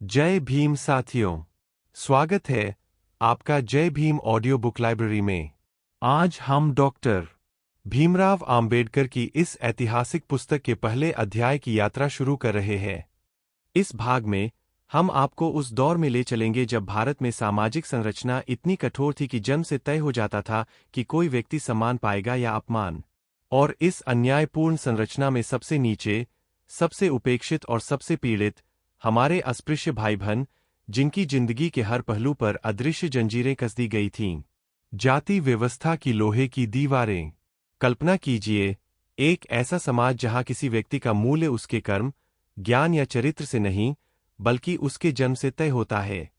जय भीम साथियों, स्वागत है आपका जय भीम ऑडियो बुक लाइब्रेरी में। आज हम डॉक्टर भीमराव आम्बेडकर की इस ऐतिहासिक पुस्तक के पहले अध्याय की यात्रा शुरू कर रहे हैं। इस भाग में हम आपको उस दौर में ले चलेंगे जब भारत में सामाजिक संरचना इतनी कठोर थी कि जन्म से तय हो जाता था कि कोई व्यक्ति सम्मान पाएगा या अपमान। और इस अन्यायपूर्ण संरचना में सबसे नीचे, सबसे उपेक्षित और सबसे पीड़ित हमारे अस्पृश्य भाई बहन, जिनकी जिंदगी के हर पहलू पर अदृश्य जंजीरें कस दी गई थीं। जाति व्यवस्था की लोहे की दीवारें। कल्पना कीजिए, एक ऐसा समाज जहां किसी व्यक्ति का मूल्य उसके कर्म, ज्ञान या चरित्र से नहीं, बल्कि उसके जन्म से तय होता है।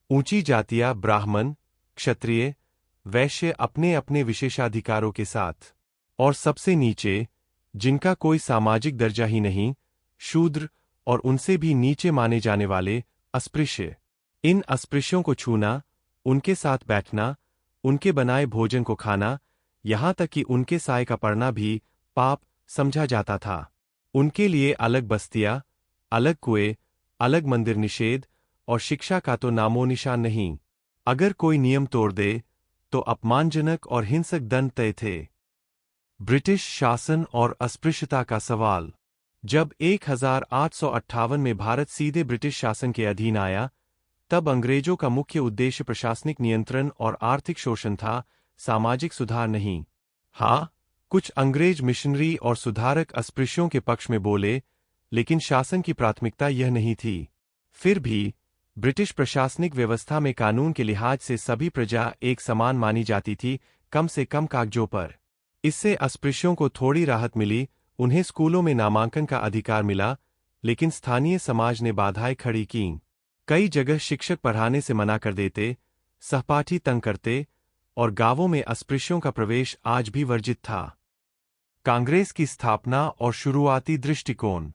ऊंची जातियां ब्राह्मण, क्षत्रिय, वैश्य अपने अपने विशेषाधिकारों के साथ, और सबसे नीचे, जिनका कोई सामाजिक दर्जा ही नहीं, शूद्र और उनसे भी नीचे माने जाने वाले अस्पृश्य। इन अस्पृश्यों को छूना, उनके साथ बैठना, उनके बनाए भोजन को खाना, यहाँ तक कि उनके साय का पड़ना भी पाप समझा जाता था। उनके लिए अलग बस्तियाँ, अलग कुएं, अलग मंदिर, निषेध और शिक्षा का तो नामो निशान नहीं। अगर कोई नियम तोड़ दे तो अपमानजनक और हिंसक दंड तय थे। ब्रिटिश शासन और अस्पृश्यता का सवाल। जब 1858 में भारत सीधे ब्रिटिश शासन के अधीन आया, तब अंग्रेजों का मुख्य उद्देश्य प्रशासनिक नियंत्रण और आर्थिक शोषण था, सामाजिक सुधार नहीं। हाँ, कुछ अंग्रेज मिशनरी और सुधारक अस्पृश्यों के पक्ष में बोले, लेकिन शासन की प्राथमिकता यह नहीं थी। फिर भी ब्रिटिश प्रशासनिक व्यवस्था में कानून के लिहाज से सभी प्रजा एक समान मानी जाती थी, कम से कम कागजों पर। इससे अस्पृश्यों को थोड़ी राहत मिली, उन्हें स्कूलों में नामांकन का अधिकार मिला, लेकिन स्थानीय समाज ने बाधाएं खड़ी कीं। कई जगह शिक्षक पढ़ाने से मना कर देते, सहपाठी तंग करते, और गांवों में अस्पृश्यों का प्रवेश आज भी वर्जित था। कांग्रेस की स्थापना और शुरुआती दृष्टिकोण।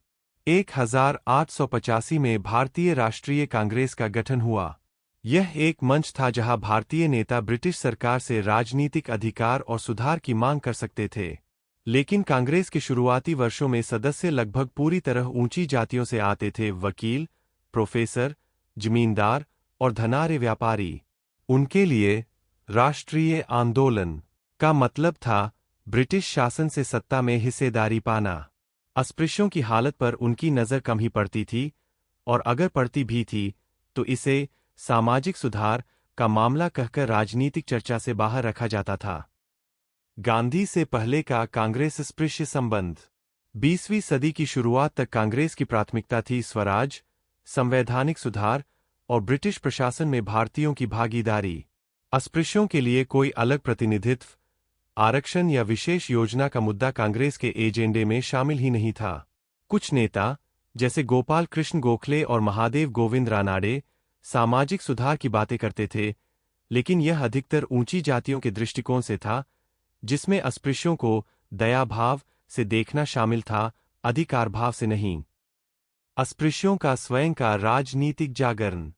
1885 में भारतीय राष्ट्रीय कांग्रेस का गठन हुआ। यह एक मंच था जहां भारतीय नेता ब्रिटिश सरकार से राजनीतिक अधिकार और सुधार की मांग कर सकते थे। लेकिन कांग्रेस के शुरुआती वर्षों में सदस्य लगभग पूरी तरह ऊंची जातियों से आते थे, वकील, प्रोफेसर, जमींदार और धनाढ्य व्यापारी। उनके लिए राष्ट्रीय आंदोलन का मतलब था ब्रिटिश शासन से सत्ता में हिस्सेदारी पाना। अस्पृश्यों की हालत पर उनकी नज़र कम ही पड़ती थी, और अगर पड़ती भी थी तो इसे सामाजिक सुधार का मामला कहकर राजनीतिक चर्चा से बाहर रखा जाता था। गांधी से पहले का कांग्रेस अस्पृश्य संबंध। 20वीं सदी की शुरुआत तक कांग्रेस की प्राथमिकता थी स्वराज, संवैधानिक सुधार और ब्रिटिश प्रशासन में भारतीयों की भागीदारी। अस्पृश्यों के लिए कोई अलग प्रतिनिधित्व, आरक्षण या विशेष योजना का मुद्दा कांग्रेस के एजेंडे में शामिल ही नहीं था। कुछ नेता, जैसे गोपाल कृष्ण गोखले और महादेव गोविंद रानाडे, सामाजिक सुधार की बातें करते थे, लेकिन यह अधिकतर ऊंची जातियों के दृष्टिकोण से था, जिसमें अस्पृश्यों को दया भाव से देखना शामिल था, अधिकार भाव से नहीं। अस्पृश्यों का स्वयं का राजनीतिक जागरण।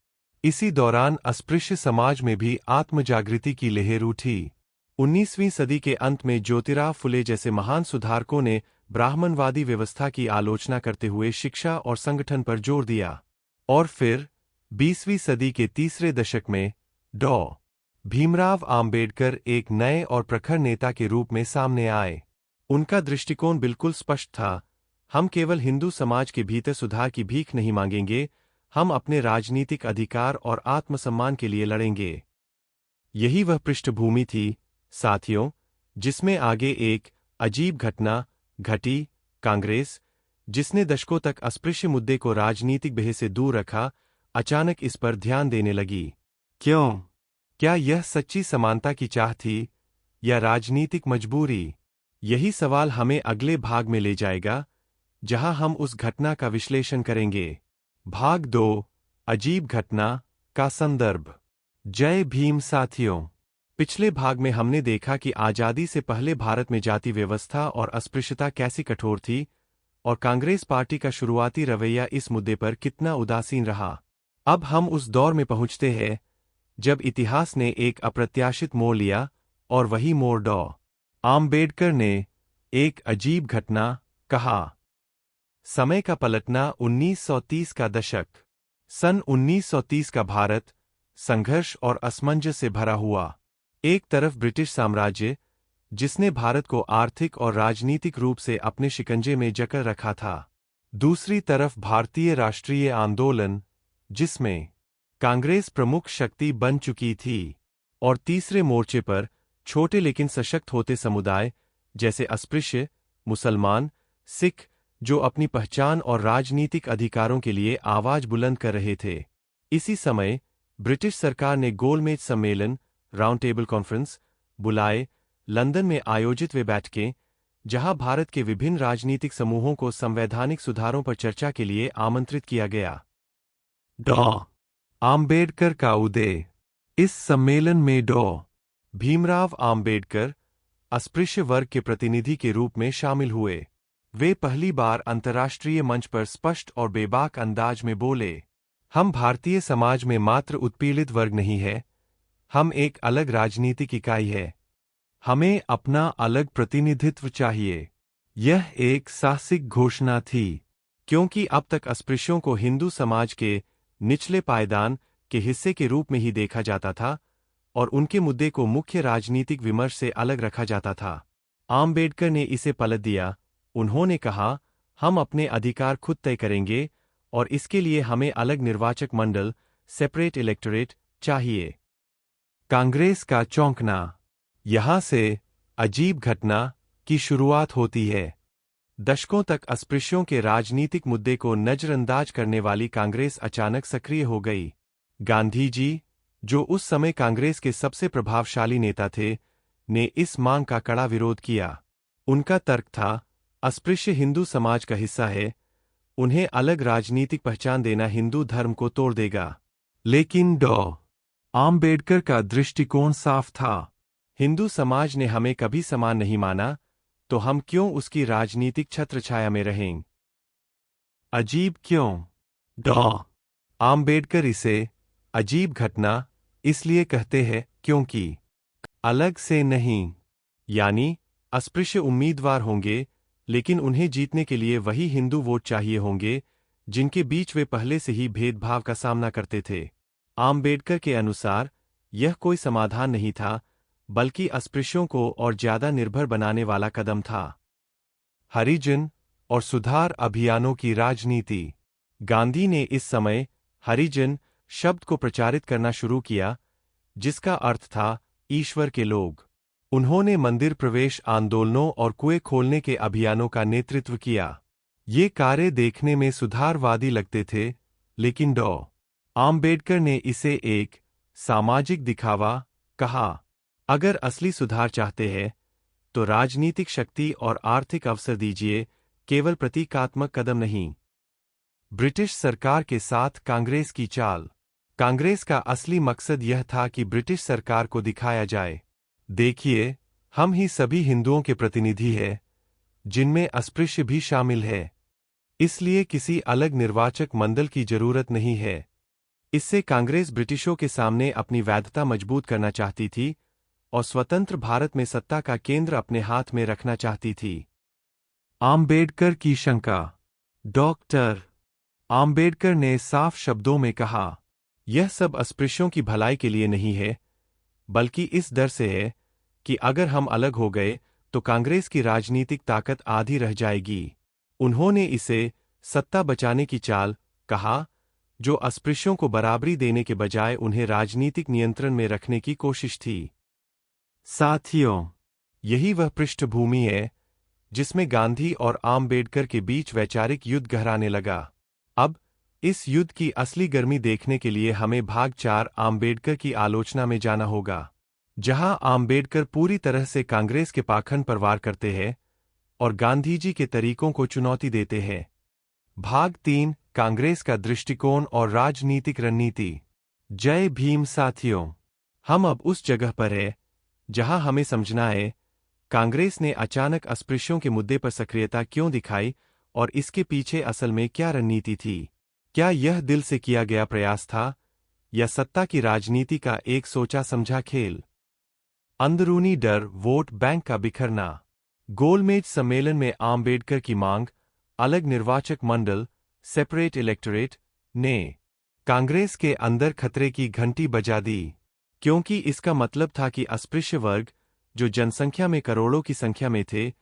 इसी दौरान अस्पृश्य समाज में भी आत्मजागृति की लहर उठी। 19वीं सदी के अंत में ज्योतिराव फुले जैसे महान सुधारकों ने ब्राह्मणवादी व्यवस्था की आलोचना करते हुए शिक्षा और संगठन पर जोर दिया। और फिर 20वीं सदी के तीसरे दशक में डॉ. भीमराव आम्बेडकर एक नए और प्रखर नेता के रूप में सामने आए। उनका दृष्टिकोण बिल्कुल स्पष्ट था, हम केवल हिंदू समाज के भीतर सुधार की भीख नहीं मांगेंगे, हम अपने राजनीतिक अधिकार और आत्मसम्मान के लिए लड़ेंगे। यही वह पृष्ठभूमि थी, साथियों, जिसमें आगे एक अजीब घटना घटी। कांग्रेस, जिसने दशकों तक अस्पृश्य मुद्दे को राजनीतिक बेह से दूर रखा, अचानक इस पर ध्यान देने लगी। क्यों? क्या यह सच्ची समानता की चाह थी या राजनीतिक मजबूरी? यही सवाल हमें अगले भाग में ले जाएगा, जहां हम उस घटना का विश्लेषण करेंगे। भाग 2, अजीब घटना का संदर्भ। जय भीम साथियों, पिछले भाग में हमने देखा कि आजादी से पहले भारत में जाति व्यवस्था और अस्पृश्यता कैसी कठोर थी, और कांग्रेस पार्टी का शुरुआती रवैया इस मुद्दे पर कितना उदासीन रहा। अब हम उस दौर में पहुंचते हैं जब इतिहास ने एक अप्रत्याशित मोड़ लिया, और वही मोड़ डॉ. आम्बेडकर ने एक अजीब घटना कहा। समय का पलटना 1930 का दशक। सन 1930 का भारत संघर्ष और असमंजस से भरा हुआ। एक तरफ ब्रिटिश साम्राज्य, जिसने भारत को आर्थिक और राजनीतिक रूप से अपने शिकंजे में जकड़ रखा था। दूसरी तरफ भारतीय राष्ट्रीय आंदोलन, जिसमें कांग्रेस प्रमुख शक्ति बन चुकी थी। और तीसरे मोर्चे पर छोटे लेकिन सशक्त होते समुदाय, जैसे अस्पृश्य, मुसलमान, सिख, जो अपनी पहचान और राजनीतिक अधिकारों के लिए आवाज बुलंद कर रहे थे। इसी समय ब्रिटिश सरकार ने गोलमेज सम्मेलन, राउंड टेबल कॉन्फ्रेंस बुलाए, लंदन में आयोजित वे बैठकें, जहां भारत के विभिन्न राजनीतिक समूहों को संवैधानिक सुधारों पर चर्चा के लिए आमंत्रित किया गया। डॉ. आम्बेडकर का उदय। इस सम्मेलन में डॉ. भीमराव आम्बेडकर अस्पृश्य वर्ग के प्रतिनिधि के रूप में शामिल हुए। वे पहली बार अंतर्राष्ट्रीय मंच पर स्पष्ट और बेबाक अंदाज में बोले, हम भारतीय समाज में मात्र उत्पीड़ित वर्ग नहीं है, हम एक अलग राजनीतिक इकाई है। हमें अपना अलग प्रतिनिधित्व चाहिए। यह एक साहसिक घोषणा थी, क्योंकि अब तक अस्पृश्यों को हिंदू समाज के निचले पायदान के हिस्से के रूप में ही देखा जाता था और उनके मुद्दे को मुख्य राजनीतिक विमर्श से अलग रखा जाता था। आम्बेडकर ने इसे पलट दिया। उन्होंने कहा, हम अपने अधिकार खुद तय करेंगे और इसके लिए हमें अलग निर्वाचक मंडल, सेपरेट इलेक्टोरेट चाहिए। कांग्रेस का चौंकना। यहां से अजीब घटना की शुरुआत होती है। दशकों तक अस्पृश्यों के राजनीतिक मुद्दे को नजरअंदाज करने वाली कांग्रेस अचानक सक्रिय हो गई। गांधी जी, जो उस समय कांग्रेस के सबसे प्रभावशाली नेता थे, ने इस मांग का कड़ा विरोध किया। उनका तर्क था, अस्पृश्य हिंदू समाज का हिस्सा है, उन्हें अलग राजनीतिक पहचान देना हिंदू धर्म को तोड़ देगा। लेकिन डॉ. आम्बेडकर का दृष्टिकोण साफ था। हिंदू समाज ने हमें कभी समान नहीं माना, तो हम क्यों उसकी राजनीतिक छत्रछाया में रहें? अजीब क्यों? डॉ. आम्बेडकर इसे अजीब घटना इसलिए कहते हैं क्योंकि अलग से नहीं, यानी अस्पृश्य उम्मीदवार होंगे, लेकिन उन्हें जीतने के लिए वही हिंदू वोट चाहिए होंगे, जिनके बीच वे पहले से ही भेदभाव का सामना करते थे। आम्बेडकर के अनुसार यह कोई समाधान नहीं था, बल्कि अस्पृश्यों को और ज्यादा निर्भर बनाने वाला कदम था। हरिजन और सुधार अभियानों की राजनीति। गांधी ने इस समय हरिजन शब्द को प्रचारित करना शुरू किया, जिसका अर्थ था ईश्वर के लोग। उन्होंने मंदिर प्रवेश आंदोलनों और कुएं खोलने के अभियानों का नेतृत्व किया। ये कार्य देखने में सुधारवादी लगते थे, लेकिन डॉ. आम्बेडकर ने इसे एक सामाजिक दिखावा कहा। अगर असली सुधार चाहते हैं, तो राजनीतिक शक्ति और आर्थिक अवसर दीजिए, केवल प्रतीकात्मक कदम नहीं। ब्रिटिश सरकार के साथ कांग्रेस की चाल। कांग्रेस का असली मकसद यह था कि ब्रिटिश सरकार को दिखाया जाए, देखिए, हम ही सभी हिंदुओं के प्रतिनिधि हैं, जिनमें अस्पृश्य भी शामिल है। इसलिए किसी अलग निर्वाचक मंडल की जरूरत नहीं है। इससे कांग्रेस ब्रिटिशों के सामने अपनी वैधता मजबूत करना चाहती थी और स्वतंत्र भारत में सत्ता का केंद्र अपने हाथ में रखना चाहती थी। आम्बेडकर की शंका। डॉक्टर आम्बेडकर ने साफ शब्दों में कहा, यह सब अस्पृश्यों की भलाई के लिए नहीं है, बल्कि इस डर से है कि अगर हम अलग हो गए तो कांग्रेस की राजनीतिक ताकत आधी रह जाएगी। उन्होंने इसे सत्ता बचाने की चाल कहा, जो अस्पृश्यों को बराबरी देने के बजाय उन्हें राजनीतिक नियंत्रण में रखने की कोशिश थी। साथियों, यही वह पृष्ठभूमि है जिसमें गांधी और आम्बेडकर के बीच वैचारिक युद्ध गहराने लगा। अब इस युद्ध की असली गर्मी देखने के लिए हमें भाग 4 आम्बेडकर की आलोचना में जाना होगा, जहां आम्बेडकर पूरी तरह से कांग्रेस के पाखंड पर वार करते हैं और गांधी जी के तरीकों को चुनौती देते हैं। भाग 3 कांग्रेस का दृष्टिकोण और राजनीतिक रणनीति। जय भीम साथियों, हम अब उस जगह पर हैं जहां हमें समझना है, कांग्रेस ने अचानक अस्पृश्यों के मुद्दे पर सक्रियता क्यों दिखाई और इसके पीछे असल में क्या रणनीति थी। क्या यह दिल से किया गया प्रयास था या सत्ता की राजनीति का एक सोचा समझा खेल? अंदरूनी डर, वोट बैंक का बिखरना। गोलमेज सम्मेलन में आम्बेडकर की मांग, अलग निर्वाचक मंडल, सेपरेट इलेक्टोरेट, ने कांग्रेस के अंदर खतरे की घंटी बजा दी, क्योंकि इसका मतलब था कि अस्पृश्य वर्ग, जो जनसंख्या में करोड़ों की संख्या में थे,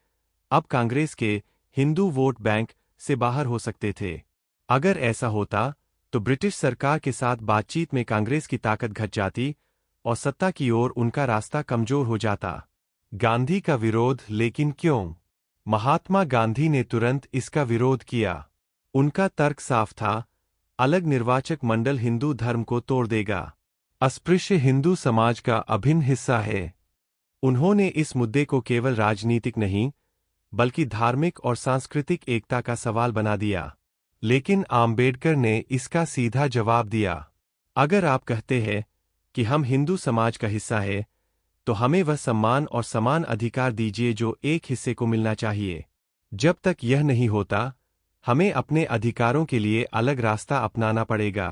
अब कांग्रेस के हिंदू वोट बैंक से बाहर हो सकते थे। अगर ऐसा होता तो ब्रिटिश सरकार के साथ बातचीत में कांग्रेस की ताकत घट जाती और सत्ता की ओर उनका रास्ता कमजोर हो जाता। गांधी का विरोध, लेकिन क्यों? महात्मा गांधी ने तुरंत इसका विरोध किया। उनका तर्क साफ था, अलग निर्वाचक मंडल हिंदू धर्म को तोड़ देगा। अस्पृश्य हिंदू समाज का अभिन्न हिस्सा है। उन्होंने इस मुद्दे को केवल राजनीतिक नहीं, बल्कि धार्मिक और सांस्कृतिक एकता का सवाल बना दिया। लेकिन आम्बेडकर ने इसका सीधा जवाब दिया, अगर आप कहते हैं कि हम हिंदू समाज का हिस्सा है, तो हमें वह सम्मान और समान अधिकार दीजिए जो एक हिस्से को मिलना चाहिए। जब तक यह नहीं होता, हमें अपने अधिकारों के लिए अलग रास्ता अपनाना पड़ेगा।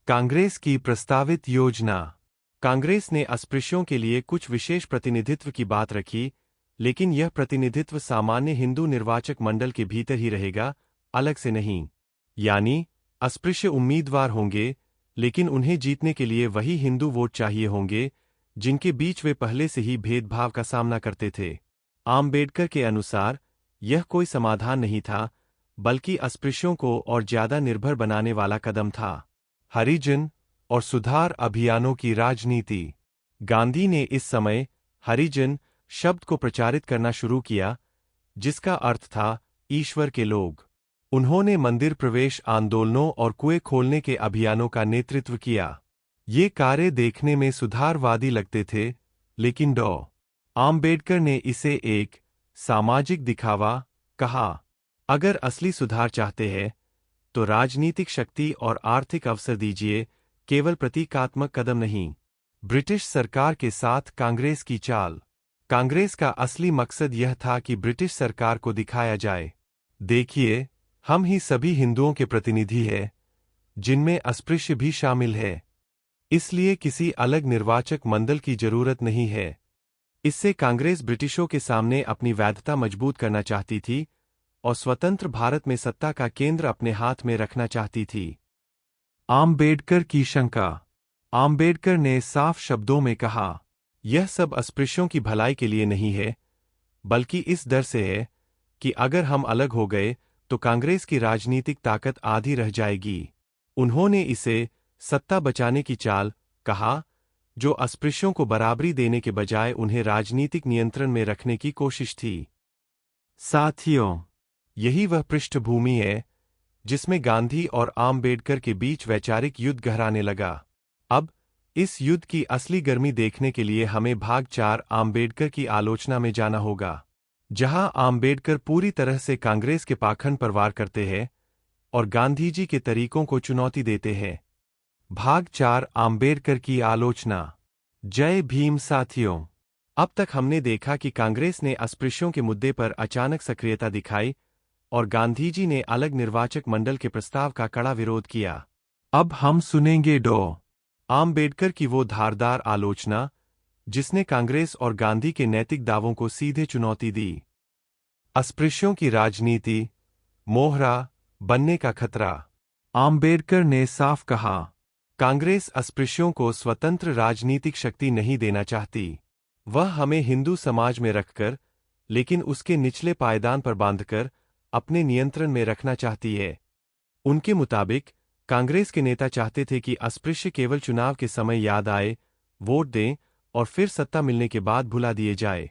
कांग्रेस की प्रस्तावित योजना। कांग्रेस ने अस्पृश्यों के लिए कुछ विशेष प्रतिनिधित्व की बात रखी, लेकिन यह प्रतिनिधित्व सामान्य हिंदू निर्वाचक मंडल के भीतर ही रहेगा, अलग से नहीं। यानी अस्पृश्य उम्मीदवार होंगे, लेकिन उन्हें जीतने के लिए वही हिंदू वोट चाहिए होंगे जिनके बीच वे पहले से ही भेदभाव का सामना करते थे। आम्बेडकर के अनुसार यह कोई समाधान नहीं था, बल्कि अस्पृश्यों को और ज्यादा निर्भर बनाने वाला कदम था। हरिजन और सुधार अभियानों की राजनीति। गांधी ने इस समय हरिजन शब्द को प्रचारित करना शुरू किया, जिसका अर्थ था ईश्वर के लोग। उन्होंने मंदिर प्रवेश आंदोलनों और कुएं खोलने के अभियानों का नेतृत्व किया। ये कार्य देखने में सुधारवादी लगते थे, लेकिन आम्बेडकर ने इसे एक सामाजिक दिखावा कहा। अगर असली सुधार चाहते हैं, तो राजनीतिक शक्ति और आर्थिक अवसर दीजिए, केवल प्रतीकात्मक कदम नहीं। ब्रिटिश सरकार के साथ कांग्रेस की चाल। कांग्रेस का असली मकसद यह था कि ब्रिटिश सरकार को दिखाया जाए, देखिए, हम ही सभी हिंदुओं के प्रतिनिधि हैं, जिनमें अस्पृश्य भी शामिल है। इसलिए किसी अलग निर्वाचक मंडल की जरूरत नहीं है। इससे कांग्रेस ब्रिटिशों के सामने अपनी वैधता मजबूत करना चाहती थी और स्वतंत्र भारत में सत्ता का केंद्र अपने हाथ में रखना चाहती थी। आम्बेडकर की शंका। आम्बेडकर ने साफ शब्दों में कहा, यह सब अस्पृश्यों की भलाई के लिए नहीं है, बल्कि इस डर से है कि अगर हम अलग हो गए तो कांग्रेस की राजनीतिक ताकत आधी रह जाएगी। उन्होंने इसे सत्ता बचाने की चाल कहा, जो अस्पृश्यों को बराबरी देने के बजाय उन्हें राजनीतिक नियंत्रण में रखने की कोशिश थी। साथियों, यही वह पृष्ठभूमि है जिसमें गांधी और आम्बेडकर के बीच वैचारिक युद्ध गहराने लगा। अब इस युद्ध की असली गर्मी देखने के लिए हमें भाग 4 आम्बेडकर की आलोचना में जाना होगा, जहां आम्बेडकर पूरी तरह से कांग्रेस के पाखंड पर वार करते हैं और गांधीजी के तरीकों को चुनौती देते हैं। भाग 4 आम्बेडकर की आलोचना। जय भीम साथियों, अब तक हमने देखा कि कांग्रेस ने अस्पृश्यों के मुद्दे पर अचानक सक्रियता दिखाई और गांधीजी ने अलग निर्वाचक मंडल के प्रस्ताव का कड़ा विरोध किया। अब हम सुनेंगे आम्बेडकर की वो धारदार आलोचना, जिसने कांग्रेस और गांधी के नैतिक दावों को सीधे चुनौती दी। अस्पृश्यों की राजनीति, मोहरा बनने का खतरा। आम्बेडकर ने साफ कहा, कांग्रेस अस्पृश्यों को स्वतंत्र राजनीतिक शक्ति नहीं देना चाहती। वह हमें हिंदू समाज में रखकर, लेकिन उसके निचले पायदान पर बांधकर अपने नियंत्रण में रखना चाहती है। उनके मुताबिक कांग्रेस के नेता चाहते थे कि अस्पृश्य केवल चुनाव के समय याद आए, वोट दें और फिर सत्ता मिलने के बाद भुला दिए जाए।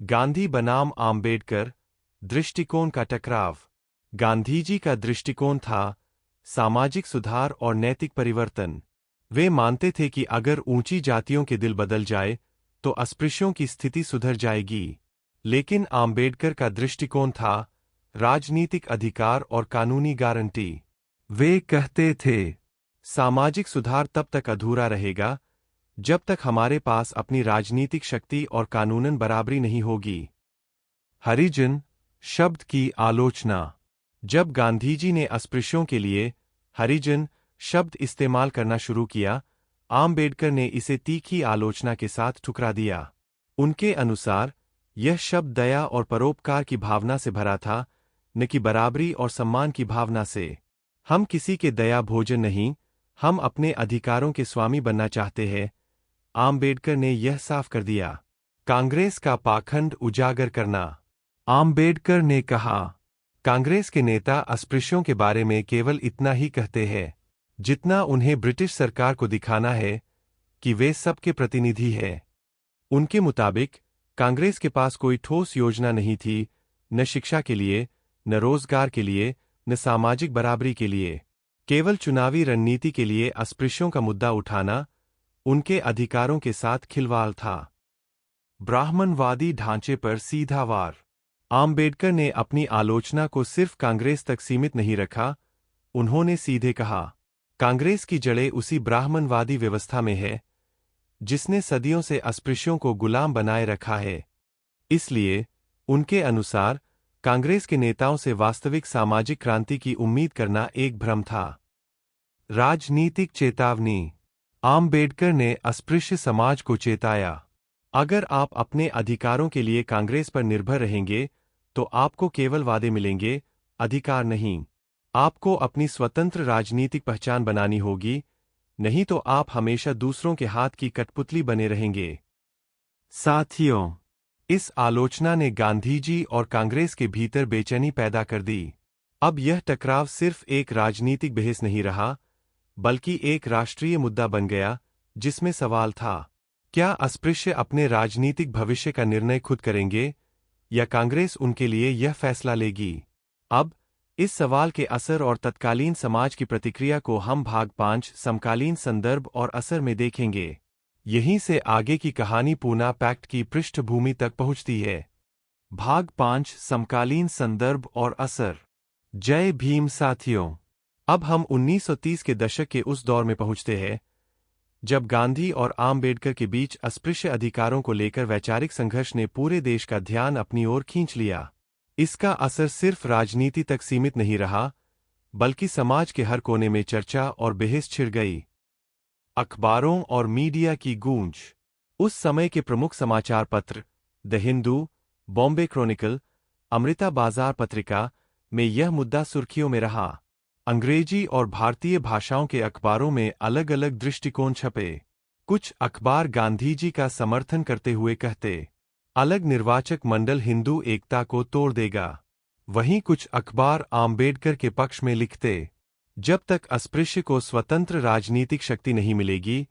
गांधी बनाम आम्बेडकर दृष्टिकोण का टकराव। गांधीजी का दृष्टिकोण था सामाजिक सुधार और नैतिक परिवर्तन। वे मानते थे कि अगर ऊंची जातियों के दिल बदल जाए तो अस्पृश्यों की स्थिति सुधर जाएगी। लेकिन आम्बेडकर का दृष्टिकोण था राजनीतिक अधिकार और कानूनी गारंटी। वे कहते थे, सामाजिक सुधार तब तक अधूरा रहेगा जब तक हमारे पास अपनी राजनीतिक शक्ति और कानूनन बराबरी नहीं होगी। हरिजन शब्द की आलोचना। जब गांधीजी ने अस्पृश्यों के लिए हरिजन शब्द इस्तेमाल करना शुरू किया, आम्बेडकर ने इसे तीखी आलोचना के साथ ठुकरा दिया। उनके अनुसार यह शब्द दया और परोपकार की भावना से भरा था, न कि बराबरी और सम्मान की भावना से। हम किसी के दया भोजन नहीं, हम अपने अधिकारों के स्वामी बनना चाहते हैं, आम्बेडकर ने यह साफ कर दिया। कांग्रेस का पाखंड उजागर करना। आम्बेडकर ने कहा, कांग्रेस के नेता अस्पृश्यों के बारे में केवल इतना ही कहते हैं जितना उन्हें ब्रिटिश सरकार को दिखाना है कि वे सबके प्रतिनिधि हैं। उनके मुताबिक कांग्रेस के पास कोई ठोस योजना नहीं थी, न शिक्षा के लिए, न रोजगार के लिए, न सामाजिक बराबरी के लिए। केवल चुनावी रणनीति के लिए अस्पृश्यों का मुद्दा उठाना उनके अधिकारों के साथ खिलवाड़ था। ब्राह्मणवादी ढांचे पर सीधा वार। आम्बेडकर ने अपनी आलोचना को सिर्फ कांग्रेस तक सीमित नहीं रखा, उन्होंने सीधे कहा, कांग्रेस की जड़ें उसी ब्राह्मणवादी व्यवस्था में है जिसने सदियों से अस्पृश्यों को गुलाम बनाए रखा है। इसलिए उनके अनुसार कांग्रेस के नेताओं से वास्तविक सामाजिक क्रांति की उम्मीद करना एक भ्रम था। राजनीतिक चेतावनी। आम्बेडकर ने अस्पृश्य समाज को चेताया, अगर आप अपने अधिकारों के लिए कांग्रेस पर निर्भर रहेंगे तो आपको केवल वादे मिलेंगे, अधिकार नहीं। आपको अपनी स्वतंत्र राजनीतिक पहचान बनानी होगी, नहीं तो आप हमेशा दूसरों के हाथ की कठपुतली बने रहेंगे। साथियों, इस आलोचना ने गांधीजी और कांग्रेस के भीतर बेचैनी पैदा कर दी। अब यह टकराव सिर्फ एक राजनीतिक बहस नहीं रहा, बल्कि एक राष्ट्रीय मुद्दा बन गया, जिसमें सवाल था, क्या अस्पृश्य अपने राजनीतिक भविष्य का निर्णय खुद करेंगे या कांग्रेस उनके लिए यह फैसला लेगी? अब इस सवाल के असर और तत्कालीन समाज की प्रतिक्रिया को हम भाग 5 समकालीन संदर्भ और असर में देखेंगे। यहीं से आगे की कहानी पूना पैक्ट की पृष्ठभूमि तक पहुंचती है। भाग 5 समकालीन संदर्भ और असर। जय भीम साथियों। अब हम 1930 के दशक के उस दौर में पहुंचते हैं जब गांधी और आम्बेडकर के बीच अस्पृश्य अधिकारों को लेकर वैचारिक संघर्ष ने पूरे देश का ध्यान अपनी ओर खींच लिया। इसका असर सिर्फ राजनीति तक सीमित नहीं रहा, बल्कि समाज के हर कोने में चर्चा और बहस छिड़ गई। अखबारों और मीडिया की गूंज। उस समय के प्रमुख समाचार पत्र द हिंदू, बॉम्बे क्रॉनिकल, अमृता बाजार पत्रिका में यह मुद्दा सुर्खियों में रहा। अंग्रेजी और भारतीय भाषाओं के अखबारों में अलग अलग दृष्टिकोण छपे। कुछ अखबार गांधीजी का समर्थन करते हुए कहते, अलग निर्वाचक मंडल हिंदू एकता को तोड़ देगा। वहीं कुछ अखबार आम्बेडकर के पक्ष में लिखते, जब तक अस्पृश्य को स्वतंत्र राजनीतिक शक्ति नहीं मिलेगी,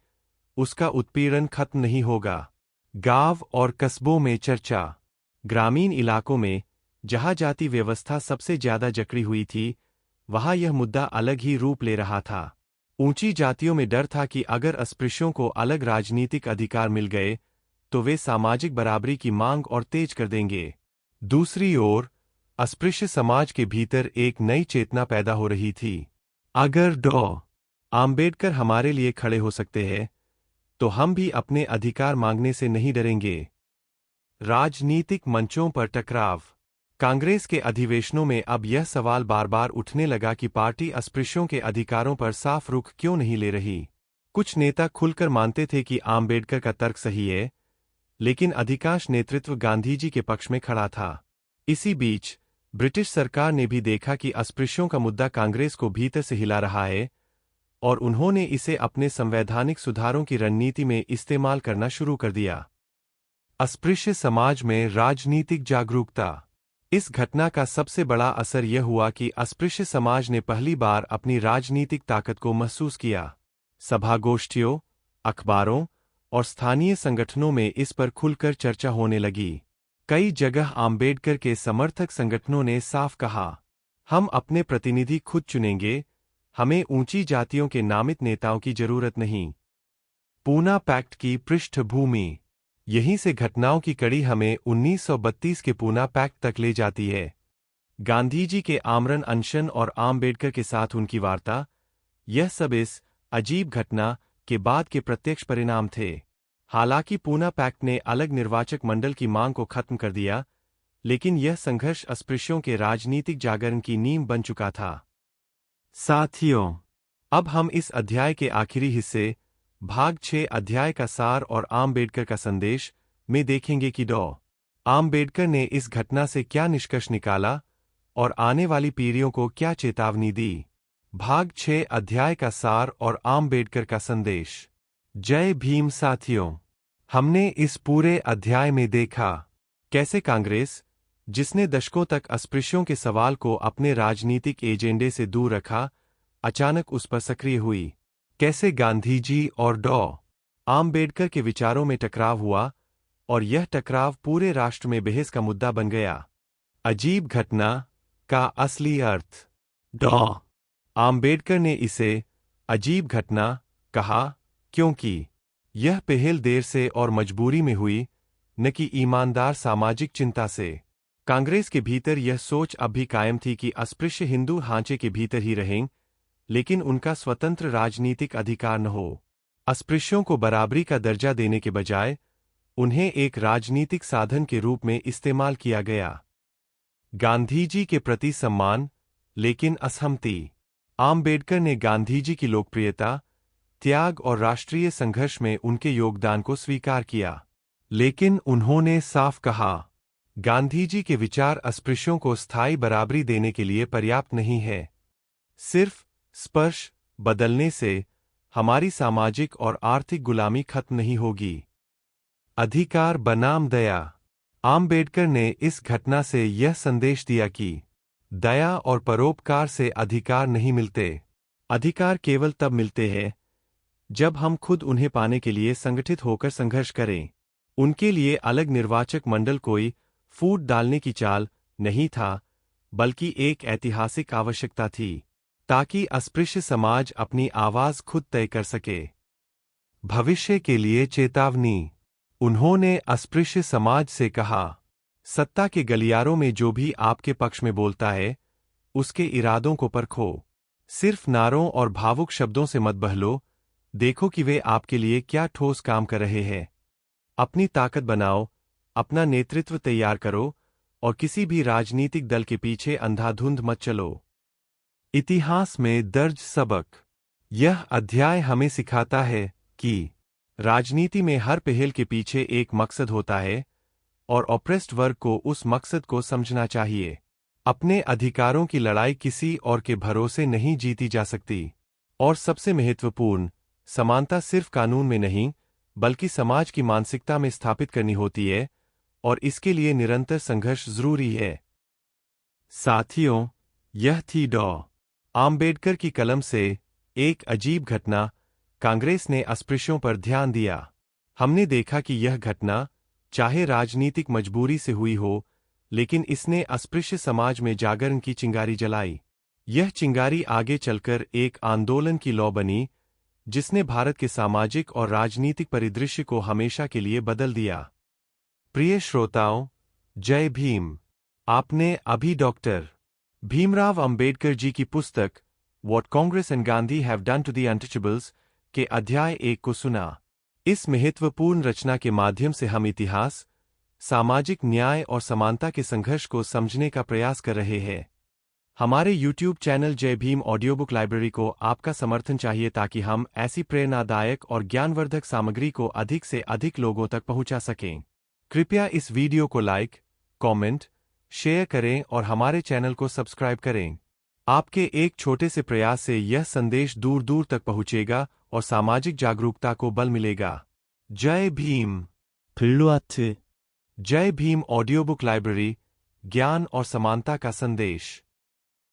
उसका उत्पीड़न खत्म नहीं होगा। गांव और कस्बों में चर्चा। ग्रामीण इलाकों में, जहां जाति व्यवस्था सबसे ज्यादा जकड़ी हुई थी, वहां यह मुद्दा अलग ही रूप ले रहा था। ऊंची जातियों में डर था कि अगर अस्पृश्यों को अलग राजनीतिक अधिकार मिल गए तो वे सामाजिक बराबरी की मांग और तेज कर देंगे। दूसरी ओर, अस्पृश्य समाज के भीतर एक नई चेतना पैदा हो रही थी। अगर आम्बेडकर हमारे लिए खड़े हो सकते हैं, तो हम भी अपने अधिकार मांगने से नहीं डरेंगे। राजनीतिक मंचों पर टकराव। कांग्रेस के अधिवेशनों में अब यह सवाल बार बार उठने लगा कि पार्टी अस्पृश्यों के अधिकारों पर साफ रुख क्यों नहीं ले रही। कुछ नेता खुलकर मानते थे कि आम्बेडकर का तर्क सही है, लेकिन अधिकांश नेतृत्व गांधीजी के पक्ष में खड़ा था। इसी बीच ब्रिटिश सरकार ने भी देखा कि अस्पृश्यों का मुद्दा कांग्रेस को भीतर से हिला रहा है, और उन्होंने इसे अपने संवैधानिक सुधारों की रणनीति में इस्तेमाल करना शुरू कर दिया। अस्पृश्य समाज में राजनीतिक जागरूकता। इस घटना का सबसे बड़ा असर यह हुआ कि अस्पृश्य समाज ने पहली बार अपनी राजनीतिक ताकत को महसूस किया। सभागोष्ठियों, अखबारों और स्थानीय संगठनों में इस पर खुलकर चर्चा होने लगी। कई जगह आम्बेडकर के समर्थक संगठनों ने साफ कहा, हम अपने प्रतिनिधि खुद चुनेंगे, हमें ऊंची जातियों के नामित नेताओं की जरूरत नहीं। पूना पैक्ट की पृष्ठभूमि। यहीं से घटनाओं की कड़ी हमें 1932 के पूना पैक्ट तक ले जाती है। गांधीजी के आमरण अनशन और आम्बेडकर के साथ उनकी वार्ता, यह सब इस अजीब घटना के बाद के प्रत्यक्ष परिणाम थे। हालांकि पूना पैक्ट ने अलग निर्वाचक मंडल की मांग को खत्म कर दिया, लेकिन यह संघर्ष अस्पृश्यों के राजनीतिक जागरण की नींव बन चुका था। साथियों, अब हम इस अध्याय के आखिरी हिस्से, भाग 6 अध्याय का सार और आम्बेडकर का संदेश में देखेंगे कि आम्बेडकर ने इस घटना से क्या निष्कर्ष निकाला और आने वाली पीढ़ियों को क्या चेतावनी दी। भाग 6 अध्याय का सार और आम्बेडकर का संदेश। जय भीम साथियों। हमने इस पूरे अध्याय में देखा कैसे कांग्रेस, जिसने दशकों तक अस्पृश्यों के सवाल को अपने राजनीतिक एजेंडे से दूर रखा, अचानक उस पर सक्रिय हुई। कैसे गांधी जी और डॉ. आम्बेडकर के विचारों में टकराव हुआ और यह टकराव पूरे राष्ट्र में बहस का मुद्दा बन गया। अजीब घटना का असली अर्थ। डॉ. आम्बेडकर ने इसे अजीब घटना कहा क्योंकि यह पहल देर से और मजबूरी में हुई, न कि ईमानदार सामाजिक चिंता से। कांग्रेस के भीतर यह सोच अब भी कायम थी कि अस्पृश्य हिंदू ढांचे के भीतर ही रहें, लेकिन उनका स्वतंत्र राजनीतिक अधिकार न हो। अस्पृश्यों को बराबरी का दर्जा देने के बजाय उन्हें एक राजनीतिक साधन के रूप में इस्तेमाल किया गया। गांधी जी के प्रति सम्मान लेकिन असहमति। आम्बेडकर ने गांधी जी की लोकप्रियता, त्याग और राष्ट्रीय संघर्ष में उनके योगदान को स्वीकार किया, लेकिन उन्होंने साफ कहा, गांधी जी के विचार अस्पृश्यों को स्थायी बराबरी देने के लिए पर्याप्त नहीं है। सिर्फ स्पर्श बदलने से हमारी सामाजिक और आर्थिक गुलामी खत्म नहीं होगी। अधिकार बनाम दया। आम्बेडकर ने इस घटना से यह संदेश दिया कि दया और परोपकार से अधिकार नहीं मिलते। अधिकार केवल तब मिलते हैं जब हम खुद उन्हें पाने के लिए संगठित होकर संघर्ष करें। उनके लिए अलग निर्वाचक मंडल कोई फूट डालने की चाल नहीं था, बल्कि एक ऐतिहासिक आवश्यकता थी, ताकि अस्पृश्य समाज अपनी आवाज खुद तय कर सके। भविष्य के लिए चेतावनी। उन्होंने अस्पृश्य समाज से कहा, सत्ता के गलियारों में जो भी आपके पक्ष में बोलता है, उसके इरादों को परखो। सिर्फ नारों और भावुक शब्दों से मत बहलो, देखो कि वे आपके लिए क्या ठोस काम कर रहे हैं। अपनी ताकत बनाओ, अपना नेतृत्व तैयार करो और किसी भी राजनीतिक दल के पीछे अंधाधुंध मत चलो। इतिहास में दर्ज सबक। यह अध्याय हमें सिखाता है कि राजनीति में हर पहल के पीछे एक मकसद होता है और ऑप्रेस्ड वर्ग को उस मकसद को समझना चाहिए। अपने अधिकारों की लड़ाई किसी और के भरोसे नहीं जीती जा सकती। और सबसे महत्वपूर्ण, समानता सिर्फ कानून में नहीं, बल्कि समाज की मानसिकता में स्थापित करनी होती है, और इसके लिए निरंतर संघर्ष जरूरी है। साथियों, यह थी डॉ. आम्बेडकर की कलम से एक अजीब घटना। कांग्रेस ने अस्पृश्यों पर ध्यान दिया। हमने देखा कि यह घटना चाहे राजनीतिक मजबूरी से हुई हो, लेकिन इसने अस्पृश्य समाज में जागरण की चिंगारी जलाई। यह चिंगारी आगे चलकर एक आंदोलन की लौ बनी, जिसने भारत के सामाजिक और राजनीतिक परिदृश्य को हमेशा के लिए बदल दिया। प्रिय श्रोताओं, जय भीम। आपने अभी डॉक्टर भीमराव अंबेडकर जी की पुस्तक what Congress and Gandhi have done to the untouchables के अध्याय 1 को सुना। इस महत्वपूर्ण रचना के माध्यम से हम इतिहास, सामाजिक न्याय और समानता के संघर्ष को समझने का प्रयास कर रहे हैं। हमारे YouTube चैनल जय भीम ऑडियो बुक लाइब्रेरी को आपका समर्थन चाहिए ताकि हम ऐसी प्रेरणादायक और ज्ञानवर्धक सामग्री को अधिक से अधिक लोगों तक पहुंचा सकें। कृपया इस वीडियो को लाइक, कमेंट, शेयर करें और हमारे चैनल को सब्सक्राइब करें। आपके एक छोटे से प्रयास से यह संदेश दूर दूर तक पहुंचेगा और सामाजिक जागरूकता को बल मिलेगा। जय भीम। 블루아트 जय भीम ऑडियो बुक लाइब्रेरी, ज्ञान और समानता का संदेश।